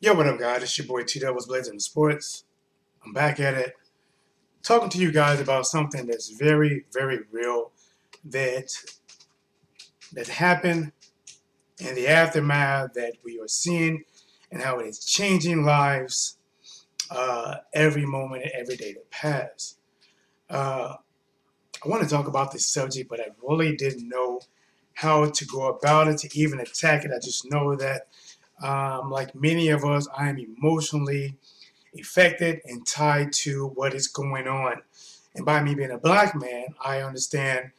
Yo, what up, guys? It's your boy T Doubles Blazing Sports. I'm back at it, talking to you guys about something that's very, very real that happened in the aftermath that we are seeing, and how it is changing lives every moment and every day that pass. Uh, I want to talk about this subject, but I really didn't know how to go about it, to even attack it. I just know that, like many of us, I am emotionally affected and tied to what is going on. And by me being a black man, I understand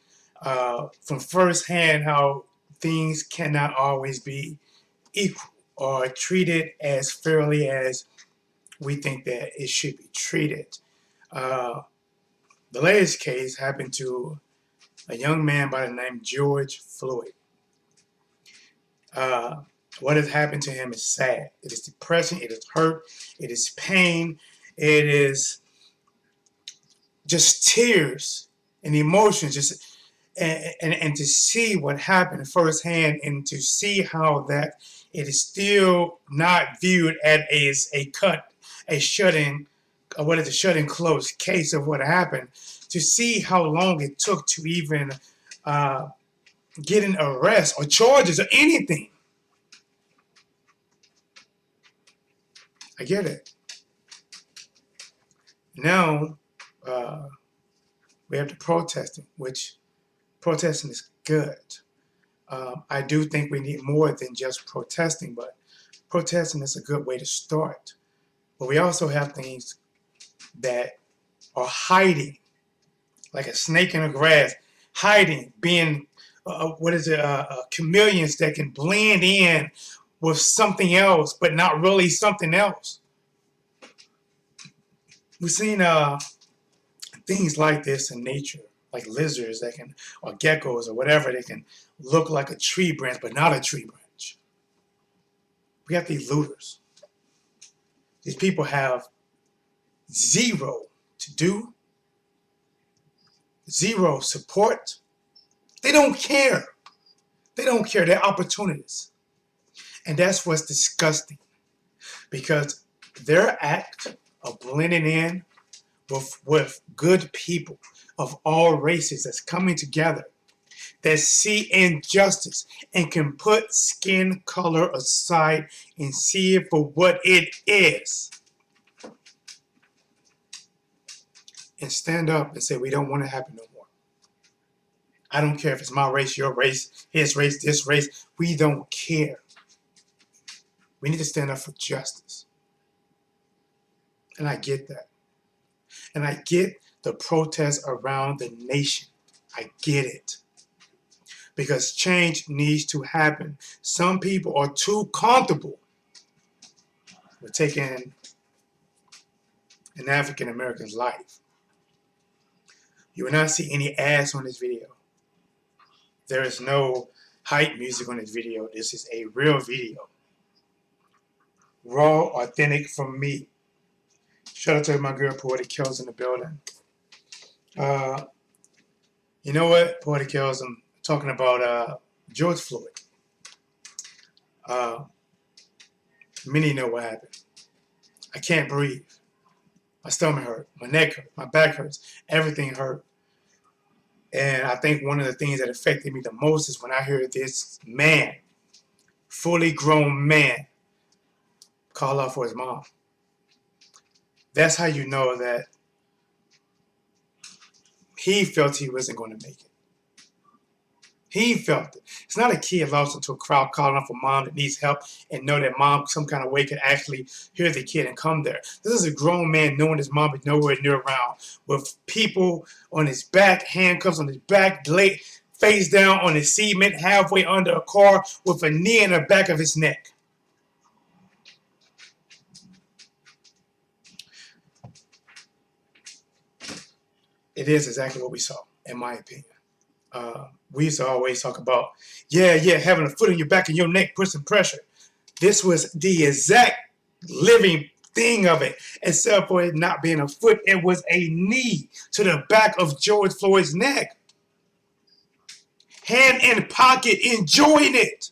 from firsthand how things cannot always be equal or treated as fairly as we think that it should be treated. Uh, the latest case happened to a young man by the name George Floyd. Uh, what has happened to him is sad. It is depressing. It is hurt. It is pain. It is just tears and emotions, just and to see what happened firsthand, and to see how that it is still not viewed as a shut-in, what is a shut-in closed case of what happened. To see how long it took to even uh, get an arrest or charges or anything. I get it. Now we have the protesting, which protesting is good. I do think we need more than just protesting, but protesting is a good way to start. But we also have things that are hiding, like a snake in the grass, hiding, being, chameleons that can blend in with something else, but not really something else. We've seen things like this in nature, like lizards that can, or geckos or whatever, they can look like a tree branch, but not a tree branch. We have these looters. These people have zero to do, zero support. They don't care. They don't care. They're opportunists. And that's what's disgusting, because their act of blending in with good people of all races that's coming together, that see injustice and can put skin color aside and see it for what it is, and stand up and say, we don't want it to happen no more. I don't care if it's my race, your race, his race, this race. We don't care. We need to stand up for justice. And I get that. And I get the protests around the nation. I get it. Because change needs to happen. Some people are too comfortable with taking an African American's life. You will not see any ads on this video. There is no hype music on this video. This is a real video. Raw, authentic from me. Shout out to my girl Poetic Kills in the building. You know what, Poetic Kills, I'm talking about George Floyd. Many know what happened. I can't breathe. My stomach hurt. My neck hurt. My back hurts. Everything hurt. And I think one of the things that affected me the most is when I heard this man, fully grown man, call out for his mom. That's how you know that he felt he wasn't going to make it. He felt it. It's not a kid lost into a crowd calling out for mom that needs help and know that mom some kind of way can actually hear the kid and come there. This is a grown man knowing his mom is nowhere near around, with people on his back, handcuffs on his back, face down on the cement, halfway under a car, with a knee in the back of his neck. It is exactly what we saw, in my opinion. We used to always talk about, having a foot in your back and your neck, put some pressure. This was the exact living thing of it, except for it not being a foot. It was a knee to the back of George Floyd's neck. Hand in pocket, enjoying it.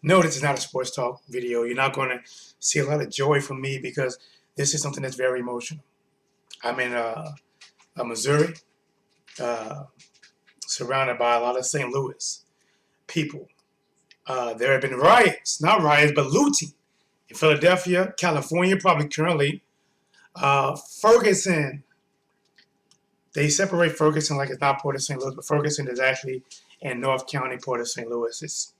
No, this is not a sports talk video. You're not going to see a lot of joy from me because this is something that's very emotional. I'm in Missouri, uh, surrounded by a lot of St. Louis people. There have been riots, not riots, but looting in Philadelphia, California, probably currently. Ferguson, they separate Ferguson like it's not Port of St. Louis, but Ferguson is actually in North County, Port of St. Louis. It's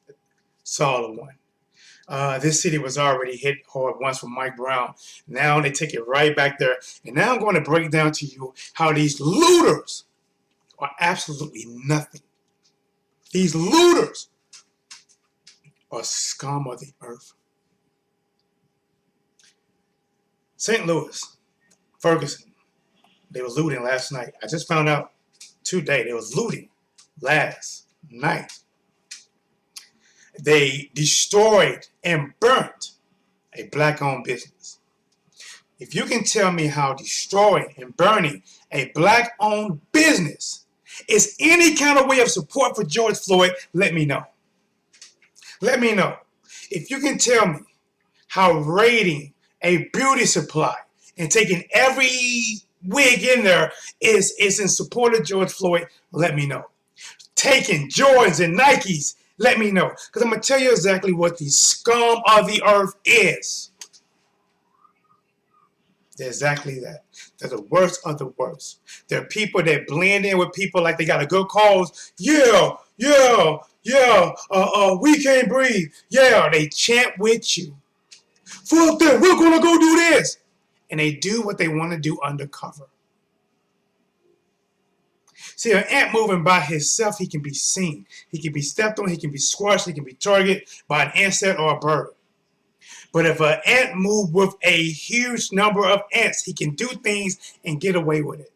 all the one. This city was already hit hard once from Mike Brown. Now they take it right back there. And now I'm going to break down to you how these looters are absolutely nothing. These looters are scum of the earth. St. Louis, Ferguson, they were looting last night. I just found out today they was looting last night. They destroyed and burnt a black-owned business. If you can tell me how destroying and burning a black-owned business is any kind of way of support for George Floyd, let me know. Let me know. If you can tell me how raiding a beauty supply and taking every wig in there is in support of George Floyd, let me know. Taking Jordans and Nikes, let me know. Because I'm going to tell you exactly what the scum of the earth is. They're exactly that. They're the worst of the worst. They're people that blend in with people like they got a good cause. Yeah, we can't breathe. Yeah, they chant with you. Fuck that, we're going to go do this. And they do what they want to do undercover. See, an ant moving by himself, he can be seen. He can be stepped on, he can be squashed, he can be targeted by an insect or a bird. But if an ant moves with a huge number of ants, he can do things and get away with it.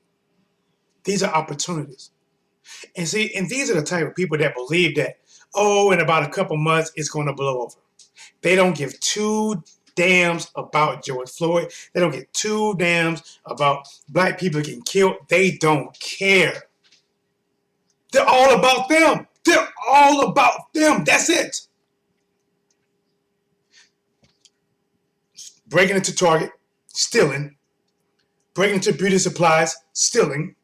These are opportunities. And see, and these are the type of people that believe that, in about a couple months, it's going to blow over. They don't give two damns about George Floyd. They don't give two damns about black people getting killed. They don't care. They're all about them. They're all about them. That's it. Breaking into Target, stealing. Breaking into beauty supplies, stealing.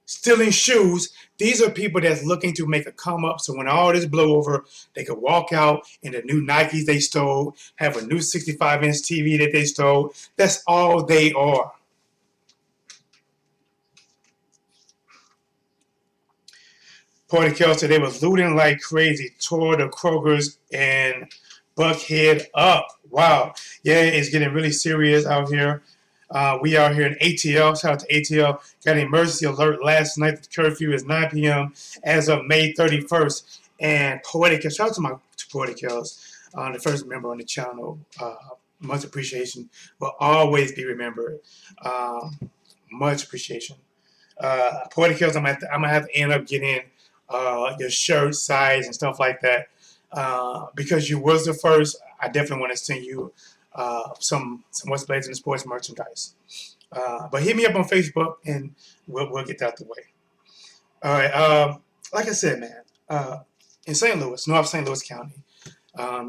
Stealing shoes. These are people that's looking to make a come up so when all this blow over, they can walk out in the new Nikes they stole, have a new 65-inch TV that they stole. That's all they are. Party Kelsey, they was looting like crazy, tore the Kroger's and Buckhead up. Wow. Yeah, it's getting really serious out here. We are here in ATL. Shout out to ATL. Got an emergency alert last night. The curfew is 9 p.m. as of May 31st. And Poetic, shout out to Poetic Hills, the first member on the channel. Much appreciation. Will always be remembered. Much appreciation. Poetic Hills, I'm gonna have to end up getting your shirt size and stuff like that. Because you was the first, I definitely want to send you some What's Blazing Sports merchandise. But hit me up on Facebook and we'll get that out the way. All right. Like I said, man, in St. Louis, North St. Louis County,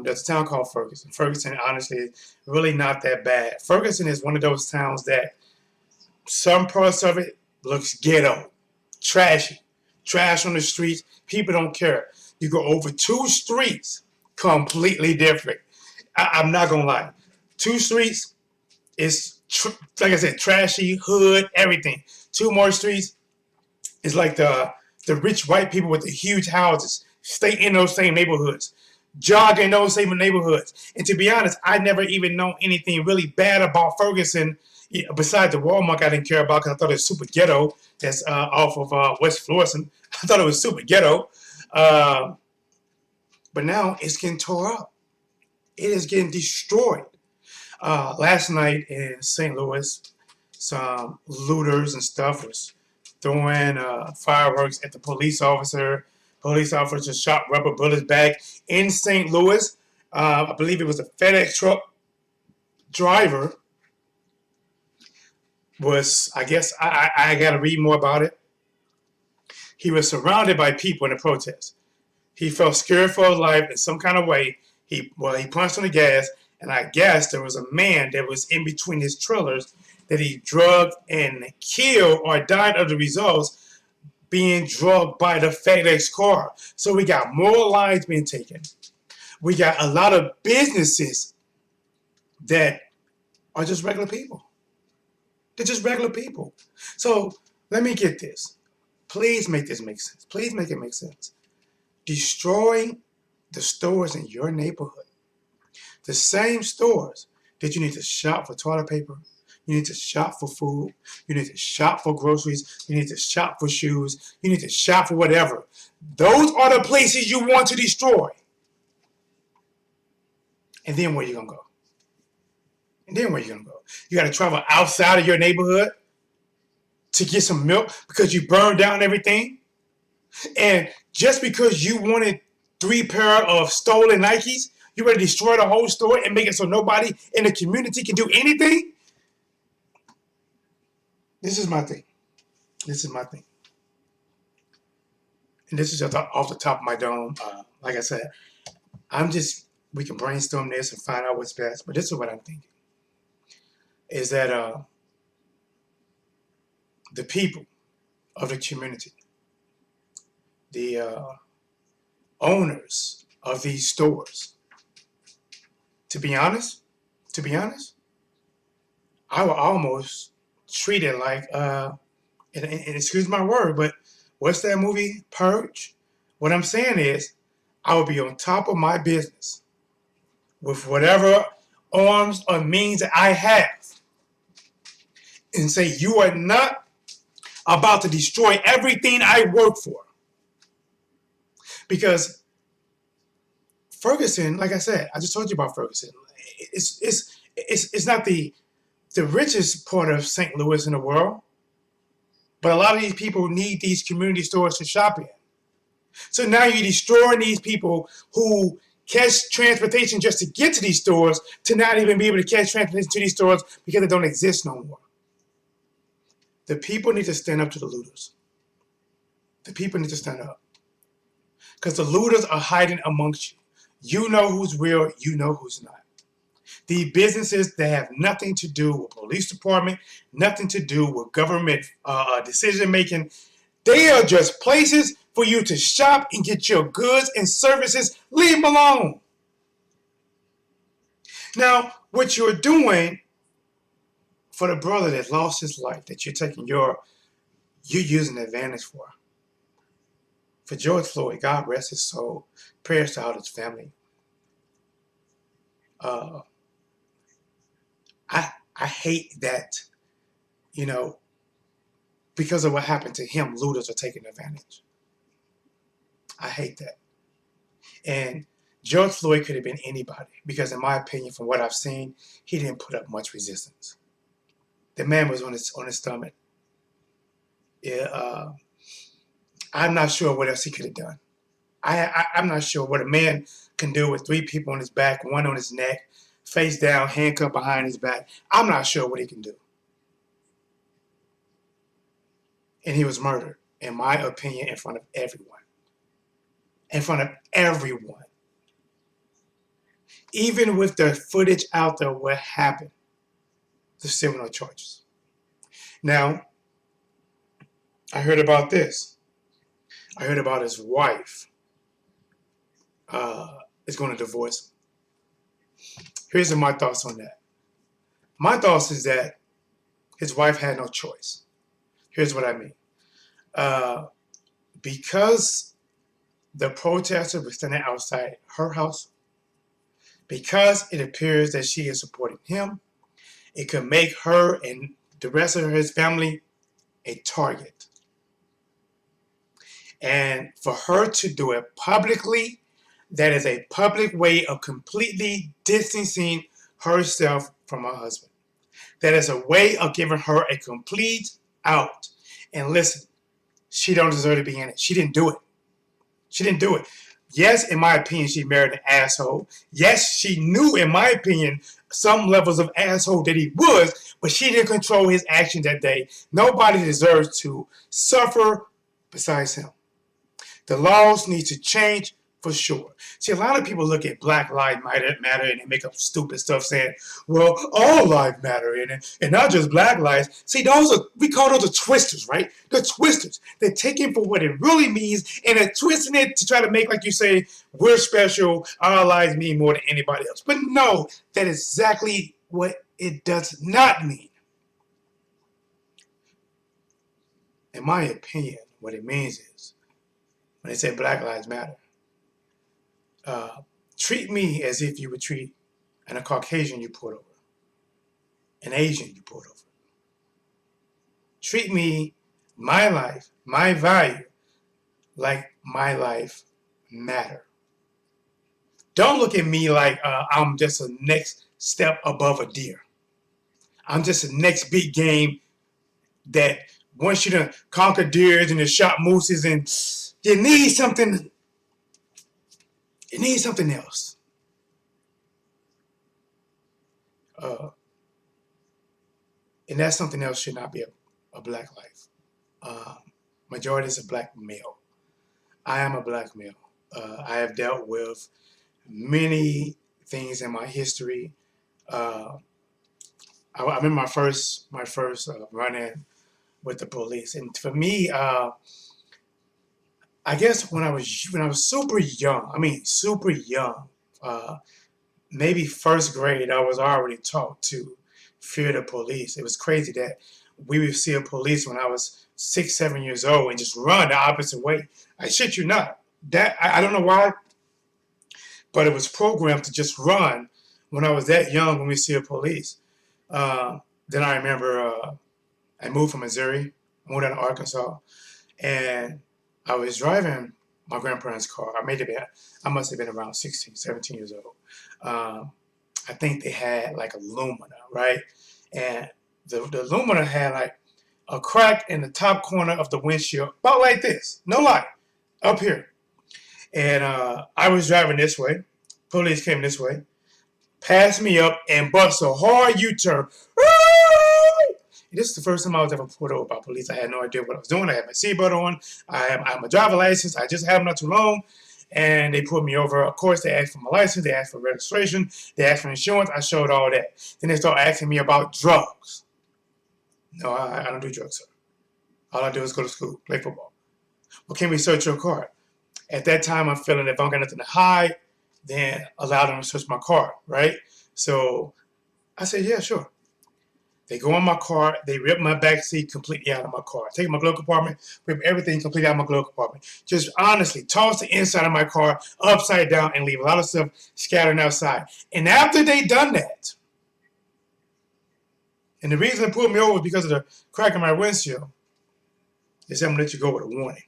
there's a town called Ferguson. Ferguson, honestly, is really not that bad. Ferguson is one of those towns that some parts of it looks ghetto, trashy, trash on the streets. People don't care. You go over two streets, completely different. I'm not gonna lie. Two streets is like I said, trashy, hood, everything. Two more streets is like the rich white people with the huge houses. Stay in those same neighborhoods, jog in those same neighborhoods. And to be honest, I never even know anything really bad about Ferguson besides the Walmart I didn't care about because I thought it was super ghetto. That's off of West Florissant. I thought it was super ghetto. But now it's getting tore up. It is getting destroyed. Last night in St. Louis, some looters and stuff was throwing fireworks at the police officer. Police officer shot rubber bullets back in St. Louis. I believe it was a FedEx truck driver. I guess I got to read more about it. He was surrounded by people in the protest. He felt scared for his life in some kind of way. He punched on the gas, and I guess there was a man that was in between his trailers that he drugged and killed or died of the results being drugged by the FedEx car. So we got more lives being taken. We got a lot of businesses that are just regular people. They're just regular people. So let me get this. Please make this make sense. Please make it make sense. Destroying the stores in your neighborhood. The same stores that you need to shop for toilet paper, you need to shop for food, you need to shop for groceries, you need to shop for shoes, you need to shop for whatever. Those are the places you want to destroy. And then where you gonna go? And then where you gonna go? You gotta travel outside of your neighborhood to get some milk because you burned down everything? And just because you wanted 3 pair of stolen Nikes, you ready to destroy the whole store and make it so nobody in the community can do anything? This is my thing. This is my thing. And this is just off the top of my dome. Like I said, we can brainstorm this and find out what's best. But this is what I'm thinking. Is that the people of the community, the owners of these stores, to be honest, I will almost treat it like, and excuse my word, but what's that movie, Purge? What I'm saying is, I will be on top of my business with whatever arms or means that I have and say, you are not about to destroy everything I work for. Because Ferguson, like I said, I just told you about Ferguson. It's not the richest part of St. Louis in the world, but a lot of these people need these community stores to shop in. So now you're destroying these people who catch transportation just to get to these stores to not even be able to catch transportation to these stores because they don't exist no more. The people need to stand up to the looters. The people need to stand up. Because the looters are hiding amongst you. You know who's real, you know who's not. The businesses that have nothing to do with police department, nothing to do with government decision making, they are just places for you to shop and get your goods and services. Leave them alone. Now, what you're doing for the brother that lost his life, that you're using advantage for. For George Floyd, God rest his soul. Prayers to all his family. I hate that, because of what happened to him, looters are taking advantage. I hate that. And George Floyd could have been anybody because, in my opinion, from what I've seen, he didn't put up much resistance. The man was on his stomach. Yeah, I'm not sure what else he could have done. I'm not sure what a man can do with 3 people on his back, 1 on his neck, face down, handcuffed behind his back. I'm not sure what he can do. And he was murdered, in my opinion, in front of everyone. In front of everyone. Even with the footage out there, what happened, there's still no charges. Now, I heard about this. I heard about his wife is going to divorce him. Here's my thoughts on that. My thoughts is that his wife had no choice. Here's what I mean. Because the protester was standing outside her house, because it appears that she is supporting him, it could make her and the rest of his family a target. And for her to do it publicly, that is a public way of completely distancing herself from her husband. That is a way of giving her a complete out. And listen, she don't deserve to be in it. She didn't do it. She didn't do it. Yes, in my opinion, she married an asshole. Yes, she knew, in my opinion, some levels of asshole that he was, but she didn't control his action that day. Nobody deserves to suffer besides him. The laws need to change for sure. See, a lot of people look at Black Lives Matter and they make up stupid stuff saying, well, all lives matter and not just Black lives. See, we call those the twisters, right? The twisters. They're taking for what it really means and they're twisting it to try to make, like you say, we're special, our lives mean more than anybody else. But no, that is exactly what it does not mean. In my opinion, what it means is, when they say Black Lives Matter, treat me as if you would treat a Caucasian you pulled over, an Asian you pulled over. Treat me, my life, my value, like my life matter. Don't look at me like I'm just a next step above a deer. I'm just a next big game that once you done conquer deers and you shot mooses and you need something else. And that something else should not be a black life. Majority is a black male. I am a black male. I have dealt with many things in my history. I remember my first run-in with the police, and for me, I guess when I was super young, super young, maybe first grade, I was already taught to fear the police. It was crazy that we would see a police when I was 6, 7 years old and just run the opposite way. I shit you not. That I don't know why, but it was programmed to just run when I was that young when we see a police. Then I remember I moved from Missouri, I moved out to Arkansas, and I was driving my grandparents' car. I must have been around 16, 17 years old. I think they had like aluminum, right? And the aluminum had like a crack in the top corner of the windshield, about like this, no lie, up here. And I was driving this way. Police came this way, passed me up, and bust a hard U-turn. This is the first time I was ever pulled over by police. I had no idea what I was doing. I had my seatbelt on. I had my driver's license. I just had them not too long. And they pulled me over. Of course, they asked for my license. They asked for registration. They asked for insurance. I showed all that. Then they started asking me about drugs. No, I don't do drugs, sir. All I do is go to school, play football. Well, can we search your car? At that time, I'm feeling if I don't got nothing to hide, then allow them to search my car, right? So I said, yeah, sure. They go in my car. They rip my back seat completely out of my car. Take my glove compartment, rip everything completely out of my glove compartment. Just honestly, toss the inside of my car upside down and leave a lot of stuff scattered outside. And after they done that, and the reason they pulled me over was because of the crack in my windshield, they said, I'm going to let you go with a warning.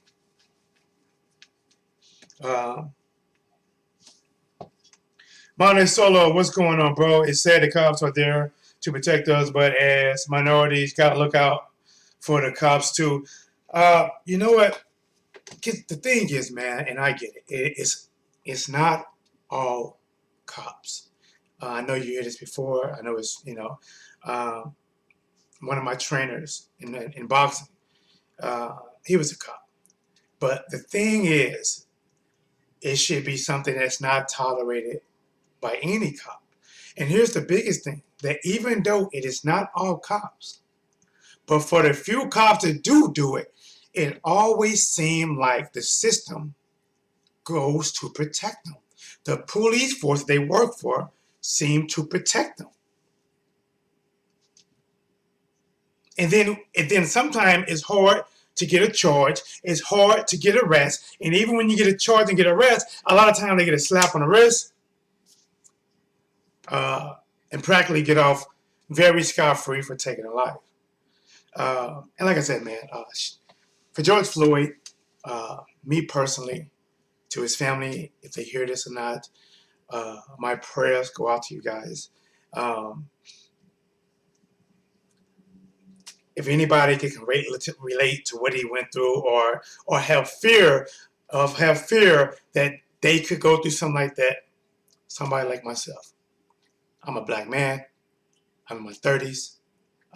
Monte Solo, what's going on, bro? It's sad the cops are there to protect us, but as minorities, gotta look out for the cops too. You know what? The thing is, man, and I get it. It's not all cops. I know you heard this before. I know it's one of my trainers in boxing. He was a cop, but the thing is, it should be something that's not tolerated by any cop. And here's the biggest thing, that even though it is not all cops, but for the few cops that do it, it always seems like the system goes to protect them. The police force they work for seem to protect them. And then sometimes it's hard to get a charge. It's hard to get arrest. And even when you get a charge and get arrest, a lot of times they get a slap on the wrist. And practically get off very scot-free for taking a life. And like I said, man, for George Floyd, me personally, to his family, if they hear this or not, my prayers go out to you guys. If anybody can relate to what he went through, or have fear that they could go through something like that, somebody like myself. I'm a black man. I'm in my 30s.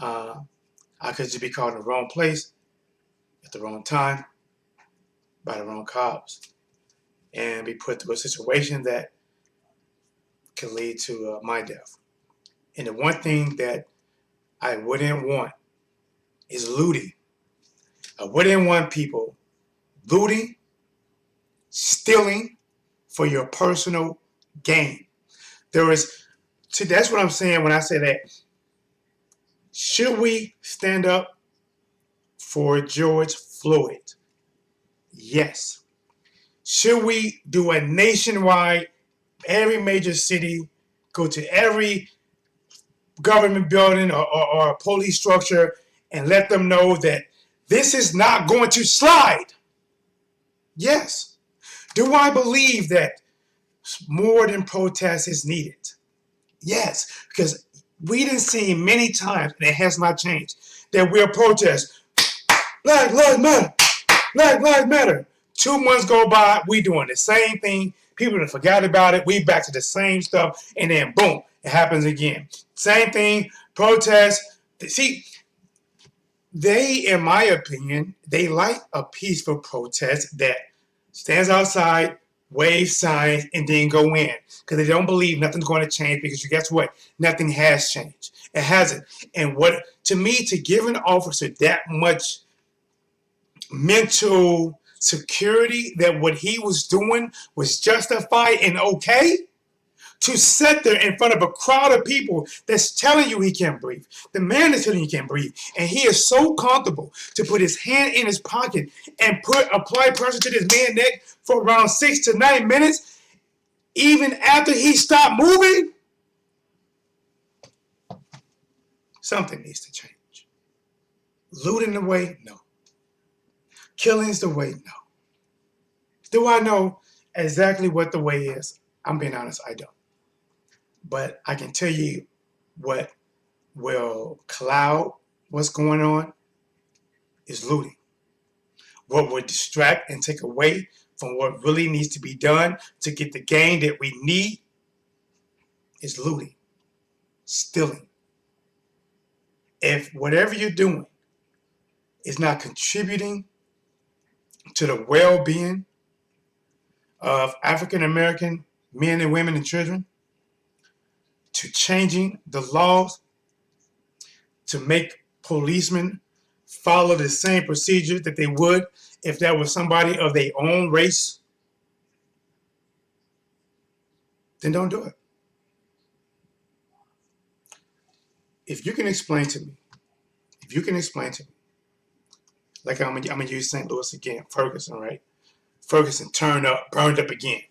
I could just be caught in the wrong place at the wrong time by the wrong cops. and be put through a situation that could lead to my death. And the one thing that I wouldn't want is looting. I wouldn't want people looting, stealing for your personal gain. There is, see, that's what I'm saying when I say that. Should we stand up for George Floyd? Yes. Should we do a nationwide, every major city, go to every government building or a police structure and let them know that this is not going to slide? Yes. Do I believe that more than protest is needed? Yes, because we didn't see many times, and it has not changed, that we'll protest. Black Lives Matter. Black Lives Matter. 2 months go by, we doing the same thing. People have forgot about it. We back to the same stuff, and then boom, it happens again. Same thing, protest. See, they, in my opinion, they like a peaceful protest that stands outside, wave signs, and then go in. Because they don't believe nothing's going to change, because guess what? Nothing has changed. It hasn't. And what, to me, to give an officer that much mental security that what he was doing was justified and okay, to sit there in front of a crowd of people that's telling you he can't breathe. The man is telling you he can't breathe. And he is so comfortable to put his hand in his pocket and apply pressure to this man's neck for around 6 to 9 minutes, even after he stopped moving. Something needs to change. Looting the way? No. Killing's the way? No. Do I know exactly what the way is? I'm being honest, I don't. But I can tell you what will cloud what's going on is looting. What would distract and take away from what really needs to be done to get the gain that we need is looting, stealing. If whatever you're doing is not contributing to the well-being of African American men and women and children, to changing the laws to make policemen follow the same procedures that they would if that was somebody of their own race, then don't do it. If you can explain to me, like I'm gonna use St. Louis again, Ferguson, right? Ferguson turned up, burned up again.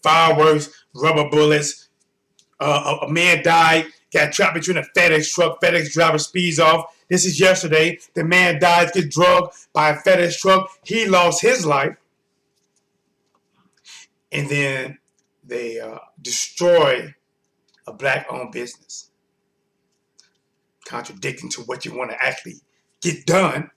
Fireworks, rubber bullets, a man died, got trapped between a FedEx truck. FedEx driver speeds off. This is yesterday. The man dies, gets drugged by a FedEx truck. He lost his life. And then they destroy a black-owned business, contradicting to what you want to actually get done.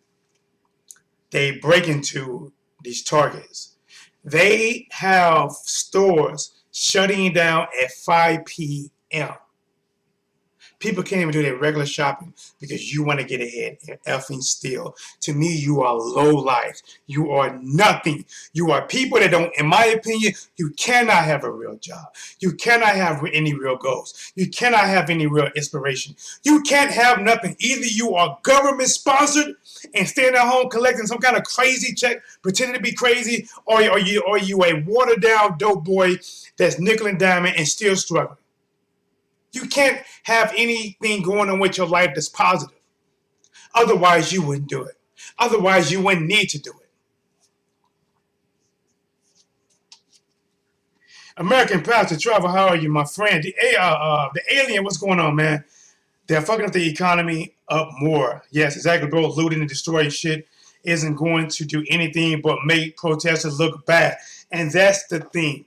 They break into these targets. They have stores shutting down at 5 p.m. People can't even do their regular shopping because you want to get ahead and effing steal. To me, you are low life. You are nothing. You are people that don't, in my opinion, you cannot have a real job. You cannot have any real goals. You cannot have any real inspiration. You can't have nothing. Either you are government sponsored and staying at home collecting some kind of crazy check, pretending to be crazy, or you a watered down dope boy that's nickel and diamond and still struggling. You can't have anything going on with your life that's positive. Otherwise, you wouldn't do it. Otherwise, you wouldn't need to do it. American Pastor Trevor, how are you, my friend? The alien, what's going on, man? They're fucking up the economy up more. Yes, exactly, bro. Looting and destroying shit isn't going to do anything but make protesters look bad. And that's the thing.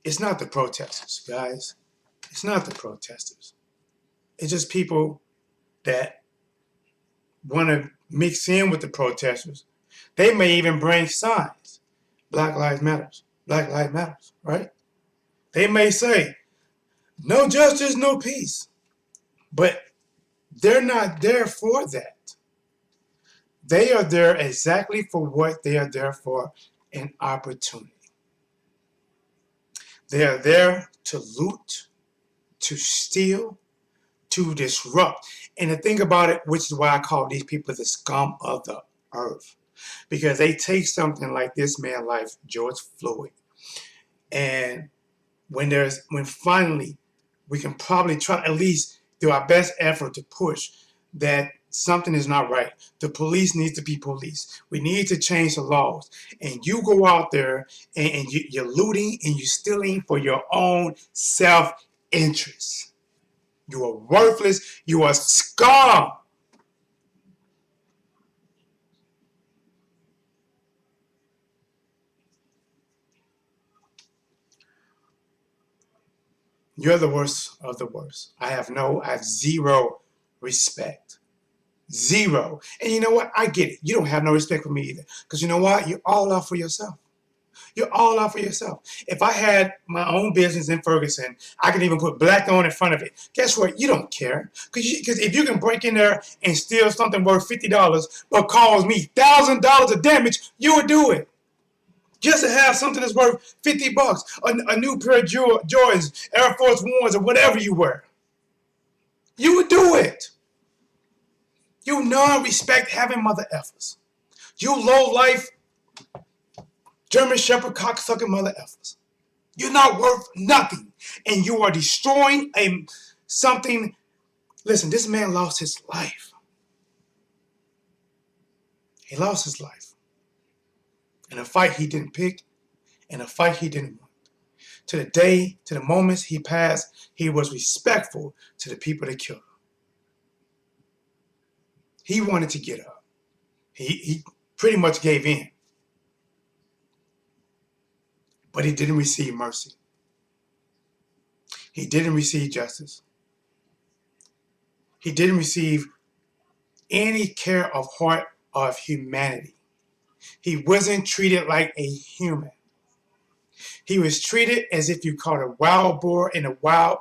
It's not the protesters, guys. It's not the protesters. It's just people that want to mix in with the protesters. They may even bring signs. Black Lives Matters. Black Lives Matters, right? They may say, no justice, no peace. But they're not there for that. They are there exactly for what they are there for, an opportunity. They are there to loot, to steal, to disrupt. And the thing about it, which is why I call these people the scum of the earth, because they take something like this man's life, George Floyd, and when finally we can probably try at least do our best effort to push that something is not right. The police needs to be police. We need to change the laws. And you go out there and you're looting and you're stealing for your own self-interest. You are worthless. You are scum. You're the worst of the worst. I have zero respect. Zero. And you know what? I get it. You don't have no respect for me either. Because you know what? You're all out for yourself. You're all out for yourself. If I had my own business in Ferguson, I could even put black on in front of it. Guess what? You don't care. Because if you can break in there and steal something worth $50 but cause me $1,000 of damage, you would do it. Just to have something that's worth $50, a new pair of Jordans, Air Force Ones, or whatever you wear. You would do it. You non-respect having mother effers. You low-life German Shepherd cocksucking mother effers. You're not worth nothing. And you are destroying something. Listen, this man lost his life. He lost his life in a fight he didn't pick, in a fight he didn't want. To the day, to the moments he passed, he was respectful to the people that killed him. He wanted to get up. He pretty much gave in. But he didn't receive mercy. He didn't receive justice. He didn't receive any care of heart of humanity. He wasn't treated like a human. He was treated as if you caught a wild boar in the wild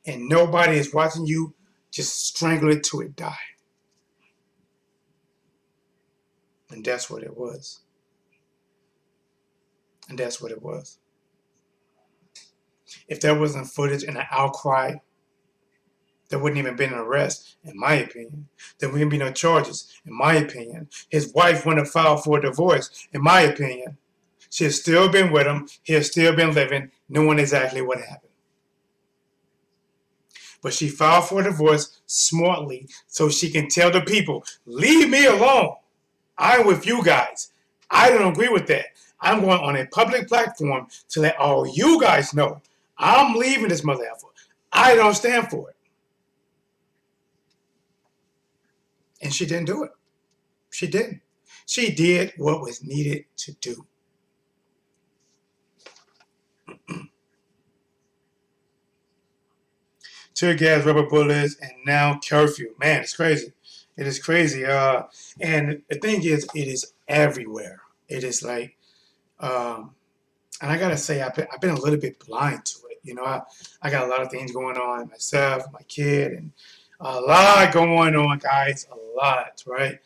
and nobody is watching you just strangle it till it die. And that's what it was. And that's what it was. If there wasn't footage and an outcry, there wouldn't even been an arrest, in my opinion. There wouldn't be no charges, in my opinion. His wife wouldn't have filed for a divorce, in my opinion. She has still been with him. He has still been living, knowing exactly what happened. But she filed for a divorce smartly so she can tell the people, leave me alone. I'm with you guys. I don't agree with that. I'm going on a public platform to let all you guys know I'm leaving this mother effer. I don't stand for it. And she didn't do it. She didn't. She did what was needed to do. Tear gas, rubber bullets, and now curfew. Man, it's crazy. It is crazy. And the thing is, it is everywhere. It is like, and I gotta say, I've been a little bit blind to it. You know, I got a lot of things going on myself, my kid, and a lot going on, guys. A lot, right?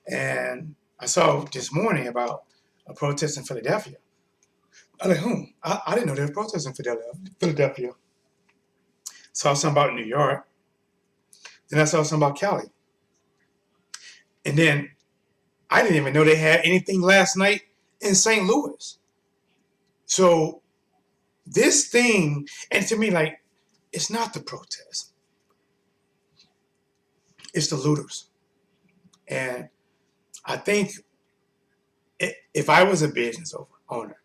And I saw this morning about a protest in Philadelphia. I was like, I didn't know there was protests in Philadelphia. Saw something about New York. Then I saw something about Cali. And then I didn't even know they had anything last night in St. Louis. So this thing, and to me, like, it's not the protest. It's the looters. And I think if I was a business owner,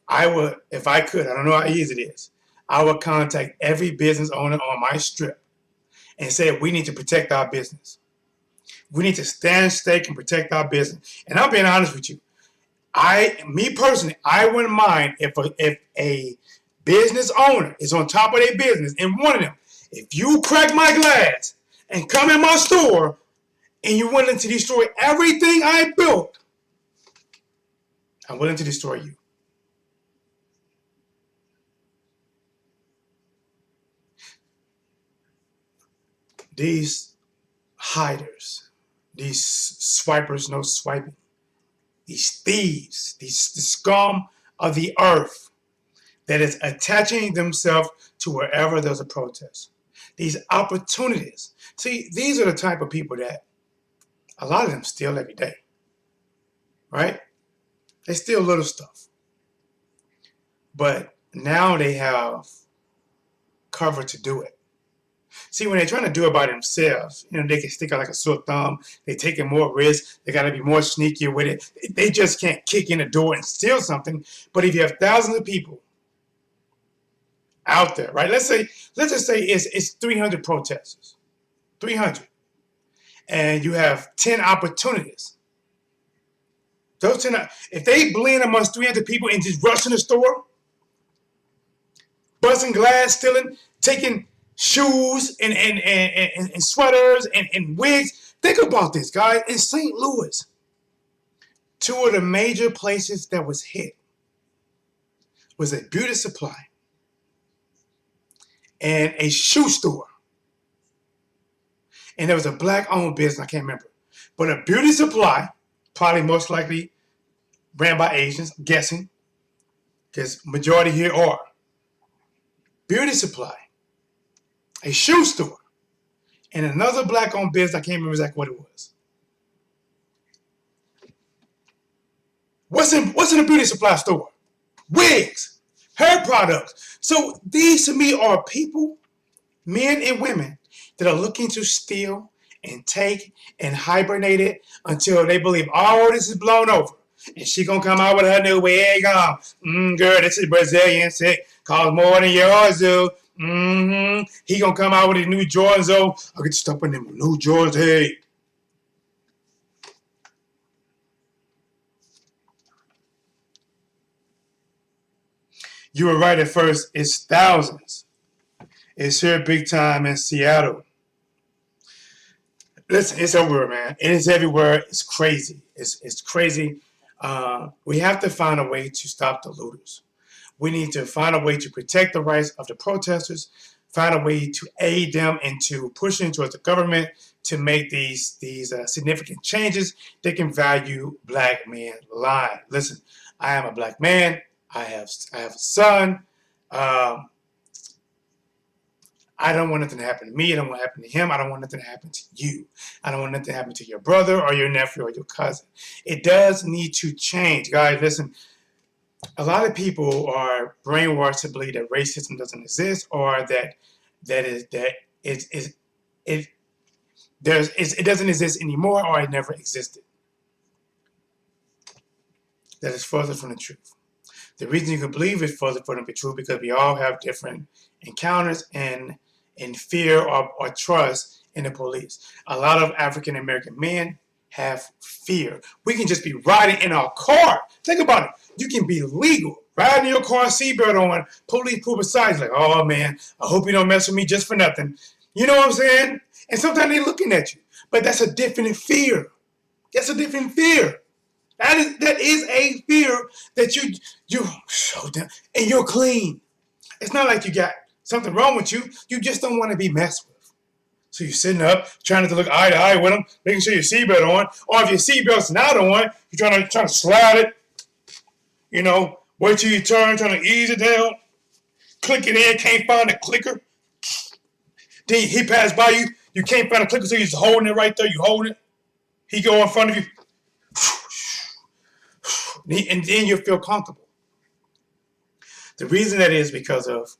I would, if I could, I don't know how easy it is, I would contact every business owner on my strip and say, we need to protect our business. We need to stand stake and protect our business. And I'm being honest with you. Me personally, I wouldn't mind if a business owner is on top of their business and one of them, if you crack my glass and come in my store and you're willing to destroy everything I built, I'm willing to destroy you. These hiders, these swipers, no swiping, these thieves, the scum of the earth, that is attaching themselves to wherever there's a protest. These opportunities. See, these are the type of people that a lot of them steal every day, right? They steal little stuff. But now they have cover to do it. See, when they're trying to do it by themselves, they can stick out like a sore thumb. They're taking more risks. They got to be more sneaky with it. They just can't kick in the door and steal something. But if you have thousands of people out there, right? Let's just say it's 300 protesters, 300, and you have 10 opportunities. Those 10, if they blend amongst 300 people and just rush in the store, busting glass, stealing, taking shoes and sweaters and wigs. Think about this, guys. In St. Louis, two of the major places that was hit was a beauty supply and a shoe store. And there was a black-owned business, I can't remember. But a beauty supply, probably most likely ran by Asians, guessing, because majority here are. Beauty supply, a shoe store, and another black-owned business, I can't remember exactly what it was. What's in a beauty supply store? Wigs, hair products. So these to me are people, men and women, that are looking to steal and take and hibernate it until they believe all this is blown over. And she gonna come out with her new wig on. Girl, this is Brazilian sick. Cost more than yours do. He gonna come out with his new Jordans on. I'll get stuck in them new Jordans. Hey. You were right at first. It's thousands. It's here big time in Seattle. Listen, it's everywhere, man. It is everywhere. It's crazy. It's crazy. We have to find a way to stop the looters. We need to find a way to protect the rights of the protesters, find a way to aid them into pushing towards the government to make these significant changes that can value black men's lives. Listen, I am a black man. I have a son. I don't want nothing to happen to me. I don't want to happen to him. I don't want nothing to happen to you. I don't want nothing to happen to your brother or your nephew or your cousin. It does need to change. Guys, listen, a lot of people are brainwashed to believe that racism doesn't exist or that it doesn't exist anymore or it never existed. That is further from the truth. The reason you can believe it's further from the truth because we all have different encounters and fear or trust in the police. A lot of African American men have fear. We can just be riding in our car. Think about it. You can be legal, riding in your car, seatbelt on, police pull beside you, like, oh man, I hope you don't mess with me just for nothing. You know what I'm saying? And sometimes they're looking at you. But that's a different fear. That's a different fear. That is a fear that you show them and you're clean. It's not like you got something wrong with you. You just don't want to be messed with. So you're sitting up, trying to look eye to eye with them, making sure your seatbelt on. Or if your seatbelt's not on, you're trying to slide it. Wait till you turn, trying to ease it down. Click it in, can't find the clicker. Then he passed by you, you can't find the clicker, so you're just holding it right there. You hold it. He go in front of you. And then you feel comfortable. The reason that is because of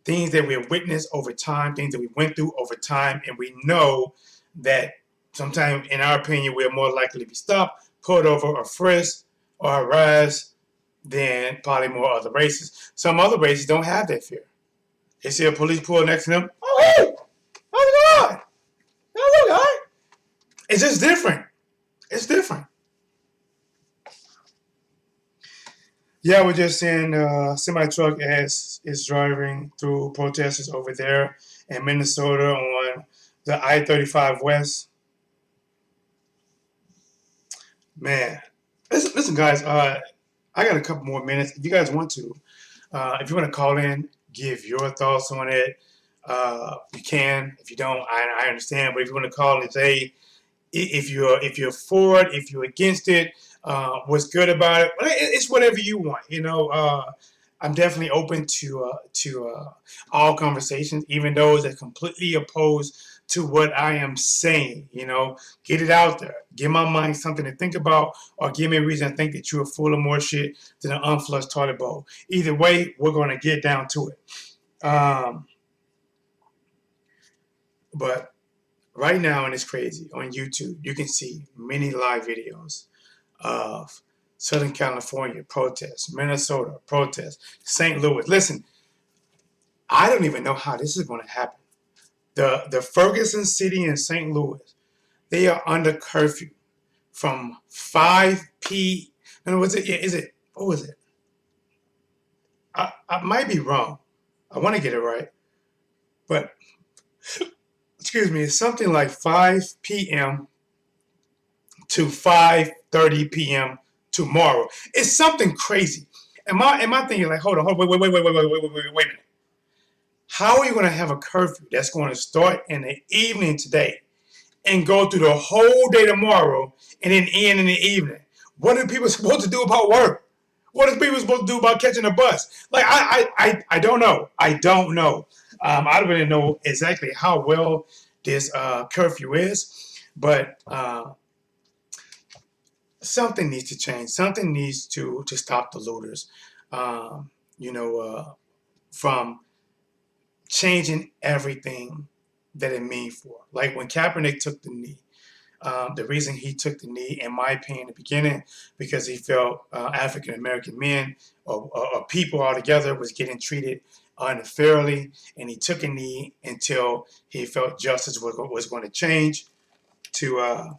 things that we have witnessed over time, things that we went through over time, and we know that sometimes, in our opinion, we're more likely to be stopped, pulled over, or frisked, or harassed than probably more other races. Some other races don't have that fear. They see a police pull next to them, oh, hey, how's it going? Oh, look, all right. It's just different. It's different. Yeah, we're just seeing a semi-truck is driving through protesters over there in Minnesota on the I-35 West. Man, listen, guys. I got a couple more minutes. If you guys want to, if you want to call in, give your thoughts on it, you can. If you don't, I understand. But if you want to call and say if you're for it, if you're against it, what's good about it, it's whatever you want. I'm definitely open to all conversations, even those that completely opposed to what I am saying. You know, get it out there, give my mind something to think about, or give me a reason to think that you are full of more shit than an unflushed toilet bowl. Either way, we're gonna get down to it. But right now, and it's crazy on YouTube, you can see many live videos of Southern California protests, Minnesota protests, St. Louis. Listen, I don't even know how this is going to happen. The Ferguson City in St. Louis, they are under curfew from 5 p. No, was it? Is it? What was it? I might be wrong. I want to get it right, but excuse me, it's something like 5 p.m. to 5:30 p.m. tomorrow. It's something crazy. Am I thinking like, hold on, wait a minute. How are you going to have a curfew that's going to start in the evening today and go through the whole day tomorrow and then end in the evening? What are people supposed to do about work? What are people supposed to do about catching a bus? Like I don't know. I don't know. I don't really know exactly how well this curfew is, but something needs to change. Something needs to stop the looters. You know, from changing everything that it means for. Like when Kaepernick took the knee, the reason he took the knee, in my opinion, in the beginning, because he felt African American men or people altogether was getting treated unfairly, and he took a knee until he felt justice was going to change to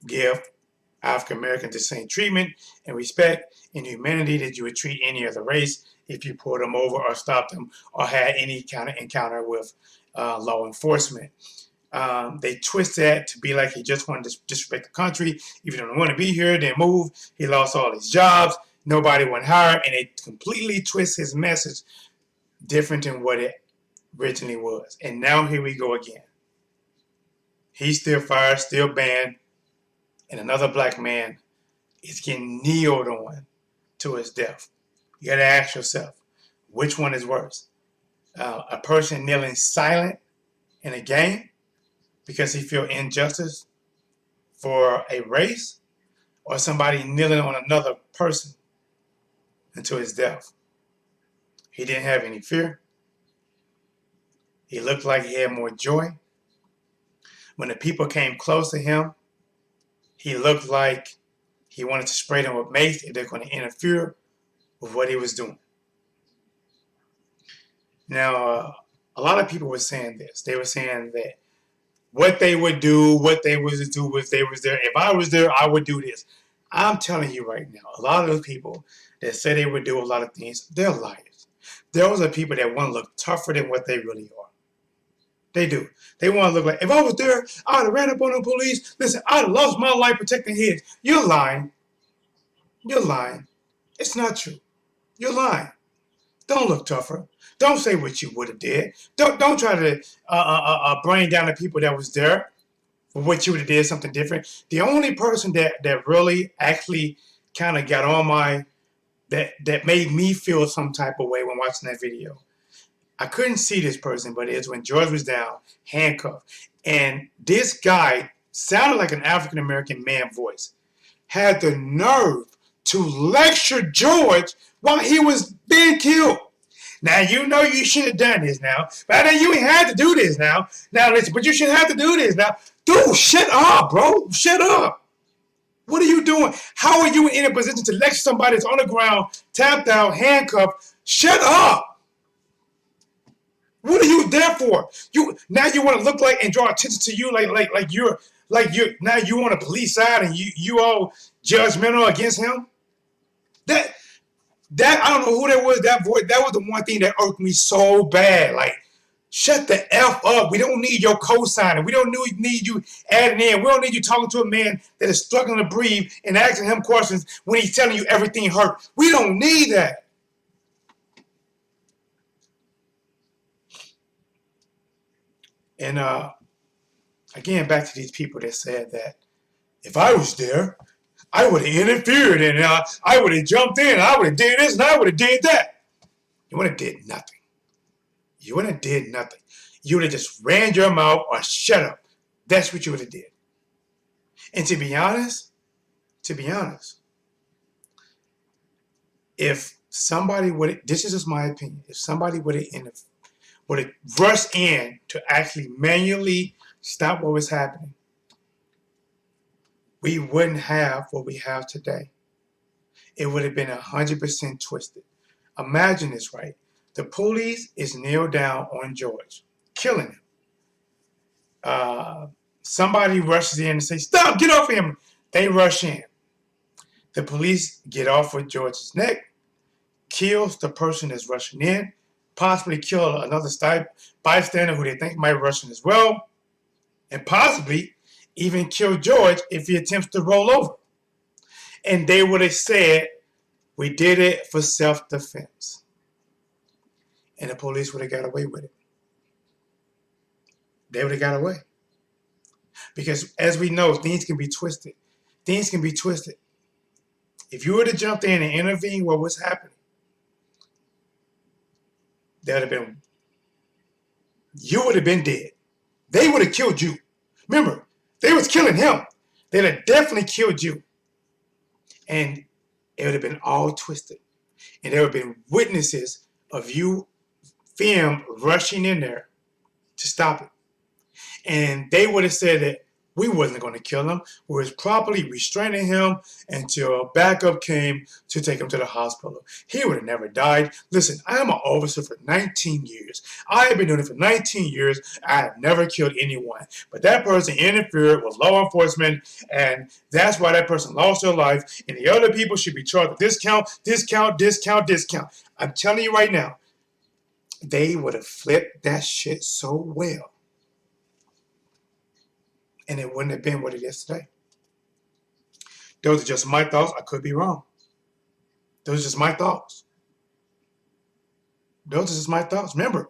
give African Americans the same treatment and respect and humanity that you would treat any other race if you pulled them over or stopped them or had any kind of encounter with law enforcement. They twist that to be like he just wanted to disrespect the country. If you don't want to be here, then move. He lost all his jobs. Nobody went hire, and they completely twist his message different than what it originally was. And now here we go again. He's still fired, still banned, and another black man is getting kneeled on to his death. You got to ask yourself, which one is worse? A person kneeling silent in a game because he feel injustice for a race, or somebody kneeling on another person until his death? He didn't have any fear. He looked like he had more joy. When the people came close to him, he looked like he wanted to spray them with mace if they're going to interfere with what he was doing. Now, a lot of people were saying this. They were saying that what they would do, what they was to do if they was there. If I was there, I would do this. I'm telling you right now, a lot of those people that say they would do a lot of things, they're liars. Those are people that want to look tougher than what they really are. They do. They want to look like, if I was there, I'd have ran up on the police. Listen, I'd have lost my life protecting his. You're lying. You're lying. It's not true. You're lying. Don't look tougher. Don't say what you would have did. Don't try to bring down the people that was there for what you would have did something different. The only person that really actually kind of got on my that made me feel some type of way when watching that video. I couldn't see this person, but it's when George was down, handcuffed, and this guy sounded like an African American man voice. Had the nerve to lecture George while he was being killed. Now you know you should have done this now. But then you ain't had to do this now. Now listen, but you shouldn't have to do this now. Dude, shut up, bro. Shut up. What are you doing? How are you in a position to lecture somebody that's on the ground, tapped out, handcuffed? Shut up. What are you there for? You now you want to look like and draw attention to you like you're now you on a police side and you all judgmental against him? That that I don't know who that was. That voice that was the one thing that irked me so bad. Like, shut the f up. We don't need your co-signing. We don't need you adding in. We don't need you talking to a man that is struggling to breathe and asking him questions when he's telling you everything hurt. We don't need that. And again, back to these people that said that if I was there, I would have interfered and I would have jumped in. I would have did this and I would have did that. You would have did nothing. You would have did nothing. You would have just ran your mouth or shut up. That's what you would have did. And to be honest, if somebody would, this is just my opinion, if somebody would have rushed in to actually manually stop what was happening, we wouldn't have what we have today. It would have been 100% twisted. Imagine this, right? The police is nailed down on George, killing him. Somebody rushes in and says, "Stop, get off him." They rush in. The police get off of George's neck, kills the person that's rushing in, possibly kill another bystander who they think might rush in as well, and possibly even kill George if he attempts to roll over. And they would have said, "We did it for self-defense." And the police would have got away with it. They would have got away. Because as we know, things can be twisted. Things can be twisted. If you would have jumped in and intervened what was happening, you would have been dead. They would have killed you. Remember, they was killing him. They'd have definitely killed you. And it would have been all twisted. And there would have been witnesses of you film rushing in there to stop it. And they would have said that we wasn't going to kill him. We was properly restraining him until backup came to take him to the hospital. He would have never died. Listen, I am an officer for 19 years. I have been doing it for 19 years. I have never killed anyone. But that person interfered with law enforcement, and that's why that person lost their life. And the other people should be charged with discount. I'm telling you right now, they would have flipped that shit so well. And it wouldn't have been what it is today. Those are just my thoughts. I could be wrong. Those are just my thoughts. Remember,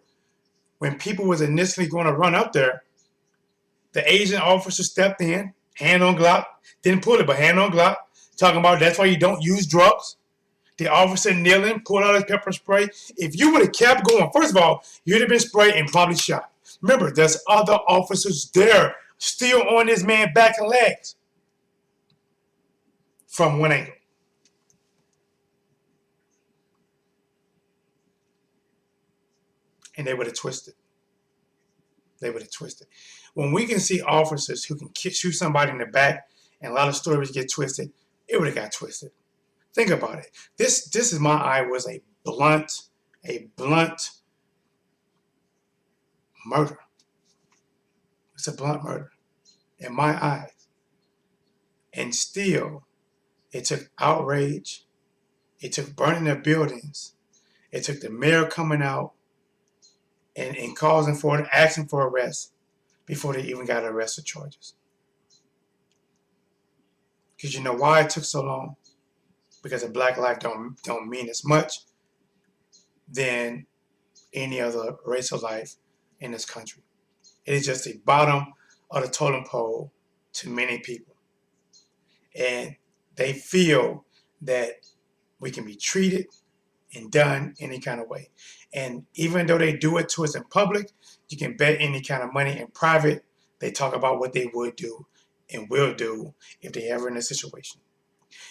when people was initially going to run up there, the Asian officer stepped in, hand on Glock, didn't pull it, but hand on Glock, talking about that's why you don't use drugs. The officer kneeling, pulled out his pepper spray. If you would have kept going, first of all, you'd have been sprayed and probably shot. Remember, there's other officers there still on this man's back and legs from one angle. And they would have twisted. When we can see officers who can shoot somebody in the back and a lot of stories get twisted, it would have got twisted. Think about it. This is my eye was a blunt murder. It's a blunt murder in my eyes. And still, it took outrage. It took burning their buildings. It took the mayor coming out and asking for arrest before they even got arrested charges. Because you know why it took so long? Because a black life don't mean as much than any other racial life in this country. It is just the bottom of the totem pole to many people. And they feel that we can be treated and done any kind of way. And even though they do it to us in public, you can bet any kind of money in private, they talk about what they would do and will do if they ever in a situation.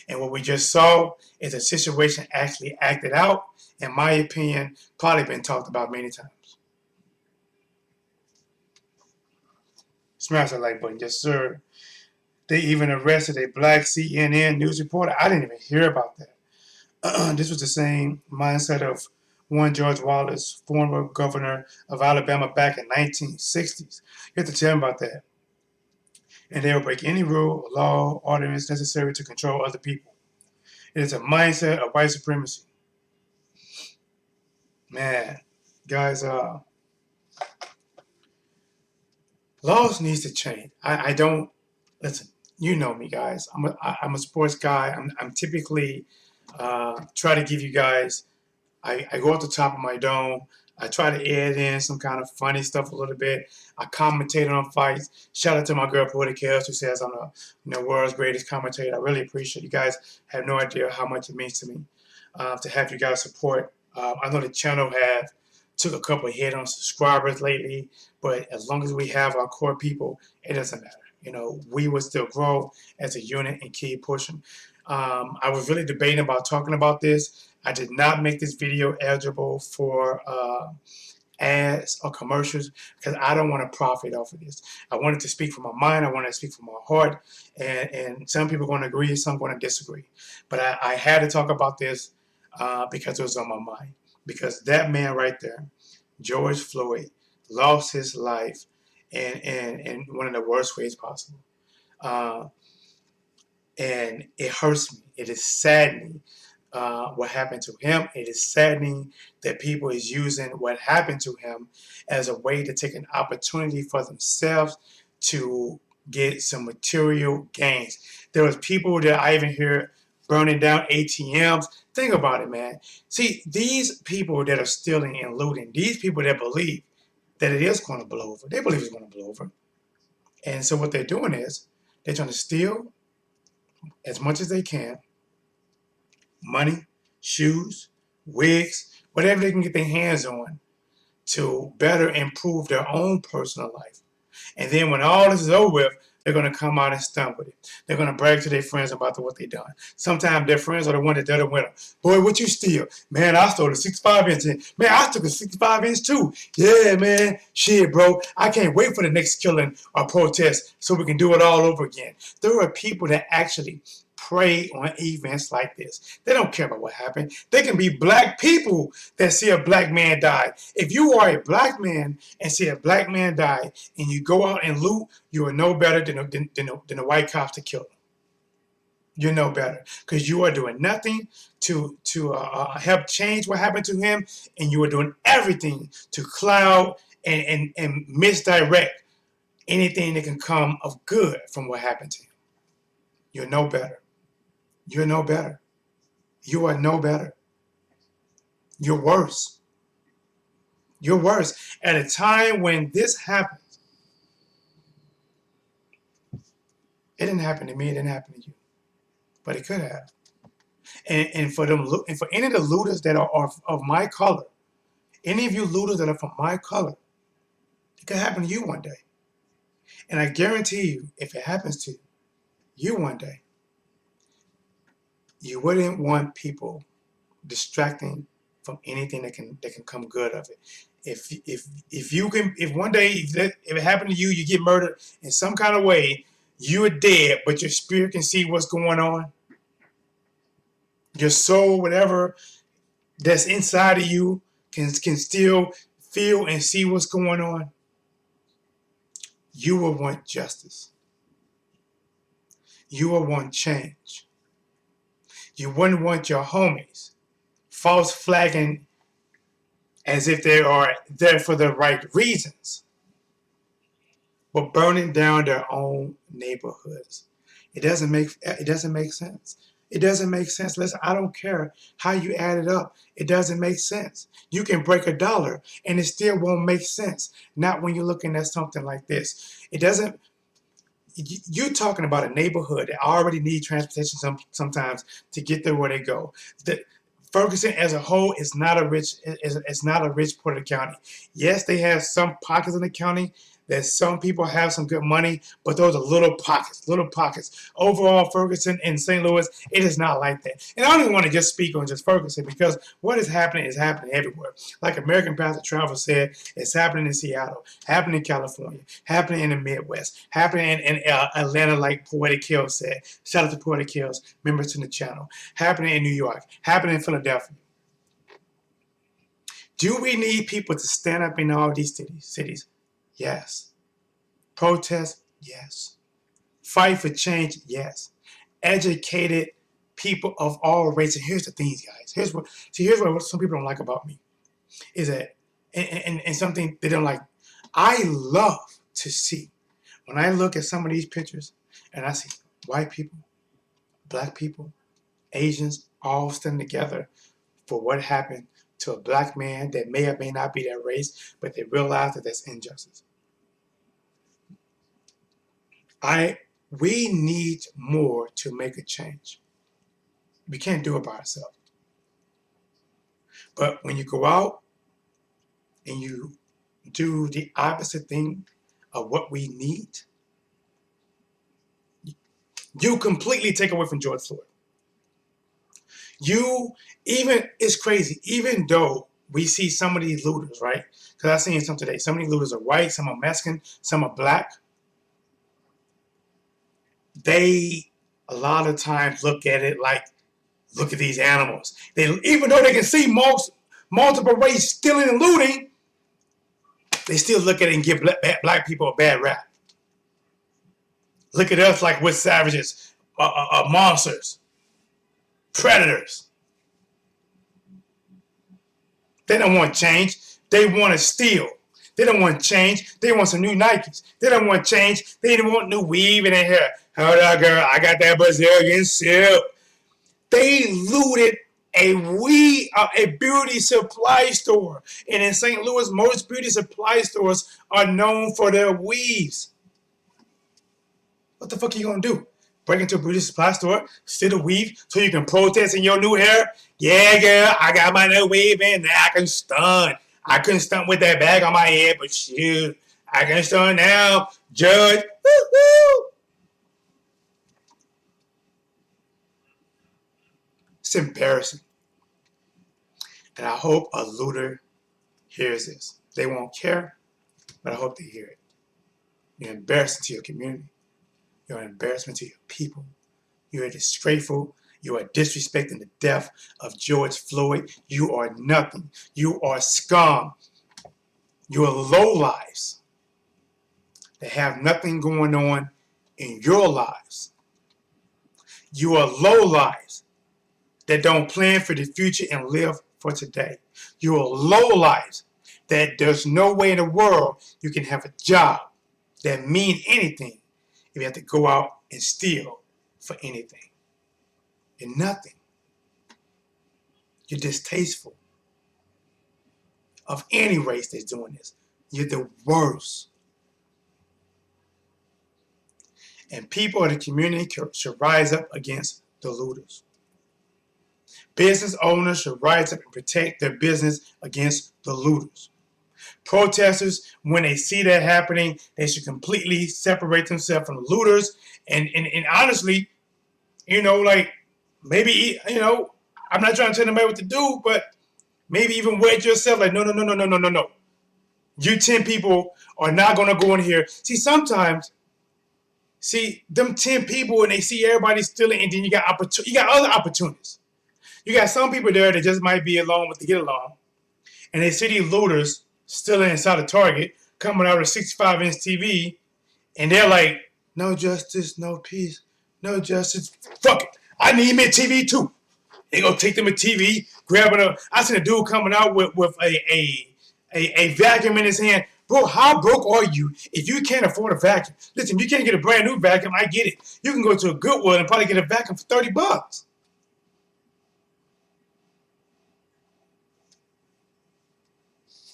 And what we just saw is a situation actually acted out, in my opinion, probably been talked about many times. Smash the like button, yes sir. They even arrested a black CNN news reporter. I didn't even hear about that. This was the same mindset of one George Wallace, former governor of Alabama back in 1960s. You have to tell him about that. And they will break any rule, law, ordinance necessary to control other people. It is a mindset of white supremacy. Man, guys, laws needs to change. I don't listen. You know me, guys. I'm a sports guy. I'm typically try to give you guys. I go off the top of my dome. I try to add in some kind of funny stuff a little bit. I commentate on fights. Shout out to my girl Porter Kells, who says I'm the world's greatest commentator. I really appreciate it. You guys have no idea how much it means to me to have you guys support. I know the channel have took a couple of hit on subscribers lately, but as long as we have our core people, it doesn't matter. You know, we will still grow as a unit and keep pushing. I was really debating about talking about this. I did not make this video eligible for ads or commercials because I don't want to profit off of this. I wanted to speak from my mind. I wanted to speak from my heart. And some people are going to agree, some are going to disagree. But I had to talk about this because it was on my mind. Because that man right there, George Floyd, lost his life in one of the worst ways possible. Uh, and it hurts me. It is saddening what happened to him. It is saddening that people is using what happened to him as a way to take an opportunity for themselves to get some material gains. There was people that I even hear burning down ATMs. Think about it, man. See, these people that are stealing and looting, these people that believe that it is going to blow over, they believe it's going to blow over. And so what they're doing is they're trying to steal as much as they can, money, shoes, wigs, whatever they can get their hands on to better improve their own personal life. And then when all this is over with, they're going to come out and stunt with it. They're going to brag to their friends about what they've done. Sometimes their friends are the ones that are the winner. Boy, what you steal? Man, I stole a 65-inch. Man, I took a 65-inch too. Yeah, man. Shit, bro. I can't wait for the next killing or protest so we can do it all over again. There are people that actually prey on events like this. They don't care about what happened. They can be black people that see a black man die. If you are a black man and see a black man die and you go out and loot, you are no better than the white cops that killed him. You're no better because you are doing nothing to help change what happened to him, and you are doing everything to cloud and misdirect anything that can come of good from what happened to him. You're no better. You're no better. You are no better. You're worse. You're worse. At a time when this happened, it didn't happen to me, it didn't happen to you. But it could have. And for any of the looters that are of my color, any of you looters that are from my color, it could happen to you one day. And I guarantee you, if it happens to you one day, you wouldn't want people distracting from anything that can come good of it. If one day if it happened to you, you get murdered in some kind of way, you are dead, but your spirit can see what's going on. Your soul, whatever that's inside of you, can still feel and see what's going on. You will want justice. You will want change. You wouldn't want your homies false flagging as if they are there for the right reasons, but burning down their own neighborhoods. It doesn't make sense. It doesn't make sense. Listen, I don't care how you add it up. It doesn't make sense. You can break $1 and it still won't make sense. Not when you're looking at something like this. It doesn't. You're talking about a neighborhood that already need transportation sometimes to get there where they go. Ferguson as a whole is not a rich. It's not a rich part of the county. Yes, they have some pockets in the county that some people have some good money, but those are little pockets, little pockets. Overall, Ferguson and St. Louis, it is not like that. And I don't even want to just speak on just Ferguson because what is happening everywhere. Like American Pastor Travel said, it's happening in Seattle, happening in California, happening in the Midwest, happening in Atlanta, like Poetic Kills said. Shout out to Poetic Kills, members to the channel. Happening in New York, happening in Philadelphia. Do we need people to stand up in all these cities? Yes. Protest? Yes. Fight for change? Yes. Educated people of all races. Here's the things, guys. Here's what some people don't like about me is that, and something they don't like. I love to see when I look at some of these pictures and I see white people, black people, Asians all standing together for what happened to a black man that may or may not be their race, but they realize that that's injustice. We need more to make a change. We can't do it by ourselves. But when you go out and you do the opposite thing of what we need, you completely take away from George Floyd. It's crazy, even though we see some of these looters, right? Because I seen some today. Some of these looters are white, some are Mexican, some are black. They, a lot of times, look at it like, look at these animals. Even though they can see multiple race stealing and looting, they still look at it and give black people a bad rap. Look at us like we're savages, monsters, predators. They don't want change. They want to steal. They don't want change. They want some new Nikes. They don't want change. They don't want new weave in their hair. Hold on, girl. I got that Brazilian silk. They looted a beauty supply store. And in St. Louis, most beauty supply stores are known for their weaves. What the fuck are you going to do? Break into a beauty supply store, steal a weave so you can protest in your new hair? Yeah, girl, I got my new weave in. Now I can stunt. I couldn't stunt with that bag on my head, but shoot, I can stunt now. Judge. Woo-hoo. It's embarrassing. And I hope a looter hears this. They won't care, but I hope they hear it. You're embarrassing to your community. You're an embarrassment to your people. You are disgraceful. You are disrespecting the death of George Floyd. You are nothing. You are scum. You are lowlives that have nothing going on in your lives. You are lowlives that don't plan for the future and live for today. You are lowlives that there's no way in the world you can have a job that means anything if you have to go out and steal for anything. You're nothing. You're distasteful. Of any race that's doing this, you're the worst. And people of the community should rise up against the looters. Business owners should rise up and protect their business against the looters. Protesters, when they see that happening, they should completely separate themselves from the looters. And honestly, like maybe, I'm not trying to tell anybody what to do, but maybe even wedge yourself like, no. You 10 people are not going to go in here. Sometimes, them 10 people and they see everybody stealing, and then you got other opportunities. You got some people there that just might be along with to get along. And they see these looters still inside a Target, coming out of a 65-inch TV, and they're like, no justice, no peace, no justice. Fuck it. I need me a TV too. They go take them a TV, grabbing I seen a dude coming out with a vacuum in his hand. Bro, how broke are you if you can't afford a vacuum? Listen, you can't get a brand new vacuum. I get it. You can go to a Goodwill and probably get a vacuum for $30.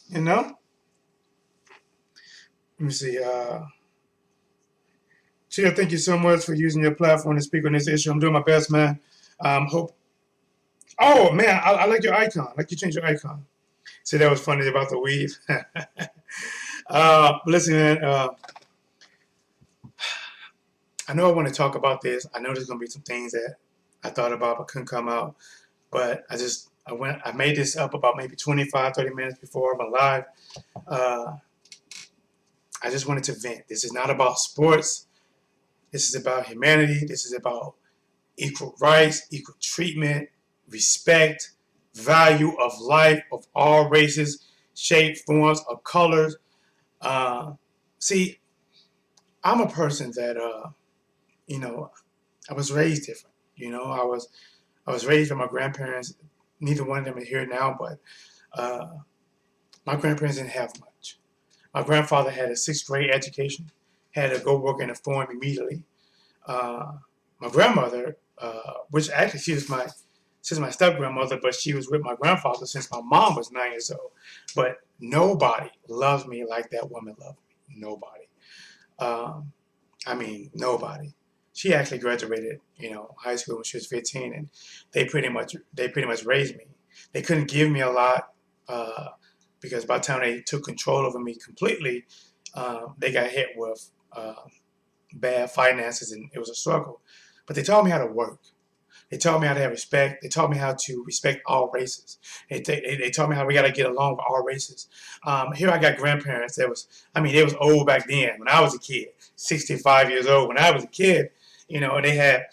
You know? Let me see. Chia, thank you so much for using your platform to speak on this issue. I'm doing my best, man. Hope. Oh man, I like your icon. I like you change your icon. See, that was funny about the weave. Listen, man. I know I want to talk about this. I know there's gonna be some things that I thought about but couldn't come out. But I made this up about maybe 25, 30 minutes before I went live. I just wanted to vent. This is not about sports. This is about humanity. This is about equal rights, equal treatment, respect, value of life of all races, shapes, forms, of colors. See, I'm a person that, I was raised different. I was raised by my grandparents. Neither one of them are here now, but my grandparents didn't have much. My grandfather had a 6th grade education, had to go work in a farm immediately. My grandmother, which actually she was my since my step grandmother, but she was with my grandfather since my mom was 9 years old. But nobody loves me like that woman loved me. Nobody. Um, I mean, nobody. She actually graduated, high school when she was 15, and they pretty much raised me. They couldn't give me a lot because by the time they took control over me completely, they got hit with bad finances, and it was a struggle. But they taught me how to work. They taught me how to have respect. They taught me how to respect all races. They taught me how we got to get along with all races. Here I got grandparents they was old back then when I was a kid, 65 years old. When I was a kid, they had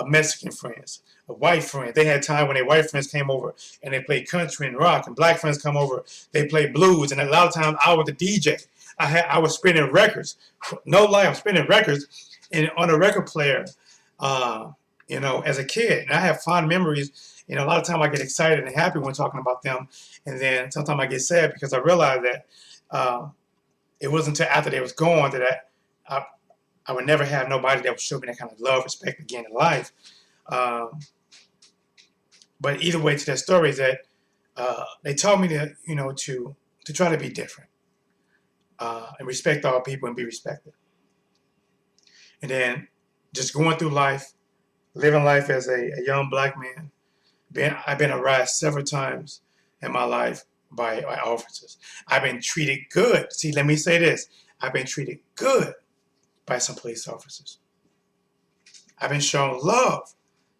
Mexican friends, a white friend. They had time when their white friends came over and they played country and rock, and black friends come over, they played blues. And a lot of times I was the DJ. I was spinning records. No lie, I'm spinning records and on a record player. As a kid. And I have fond memories. A lot of time I get excited and happy when talking about them. And then sometimes I get sad because I realize that it wasn't until after they was gone that I would never have nobody that would show me that kind of love, respect again in life. But either way to that story is that they taught me to try to be different and respect all people and be respected. And then just going through life, living life as a young black man. I've been harassed several times in my life by officers. I've been treated good. See, let me say this. I've been treated good by some police officers. I've been shown love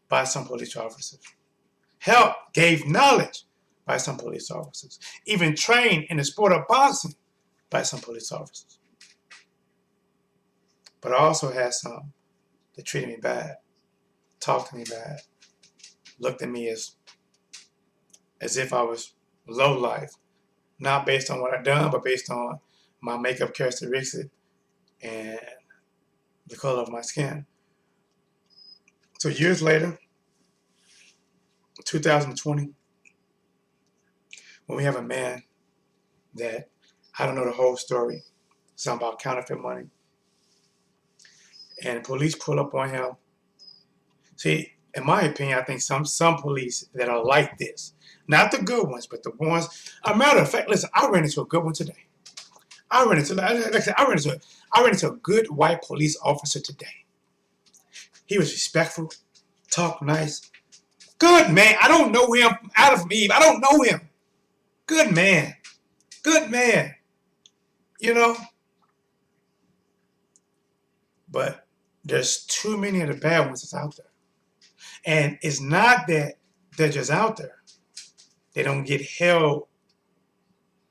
by some police officers. Help, gave knowledge by some police officers. Even trained in the sport of boxing by some police officers. But I also had some that treated me bad, talked to me bad, looked at me as if I was low life, not based on what I've done, but based on my makeup characteristics and the color of my skin. So years later, 2020, when we have a man that I don't know the whole story, something about counterfeit money, and the police pull up on him. See, in my opinion, I think some police that are like this, not the good ones, but the ones. A matter of fact, listen, I ran into a good one today. I ran into a good white police officer today. He was respectful, talked nice. Good man. I don't know him from Adam from Eve. I don't know him. Good man. Good man. But there's too many of the bad ones that's out there. And it's not that they're just out there. They don't get held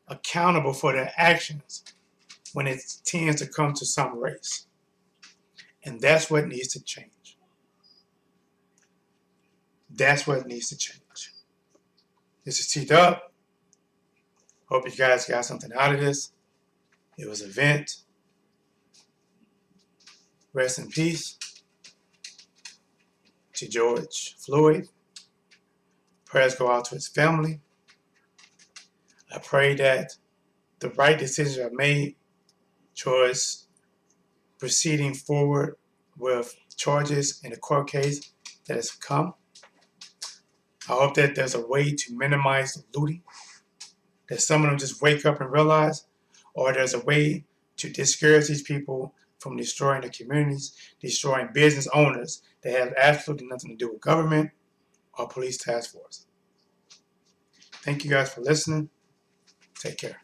accountable for their actions when it tends to come to some race. And that's what needs to change. That's what needs to change. This is T-Dub. Hope you guys got something out of this. It was an event. Rest in peace to George Floyd. Prayers go out to his family. I pray that the right decisions are made towards proceeding forward with charges in the court case that has come. I hope that there's a way to minimize the looting, that some of them just wake up and realize, or there's a way to discourage these people from destroying the communities, destroying business owners that have absolutely nothing to do with government or police task force. Thank you guys for listening. Take care.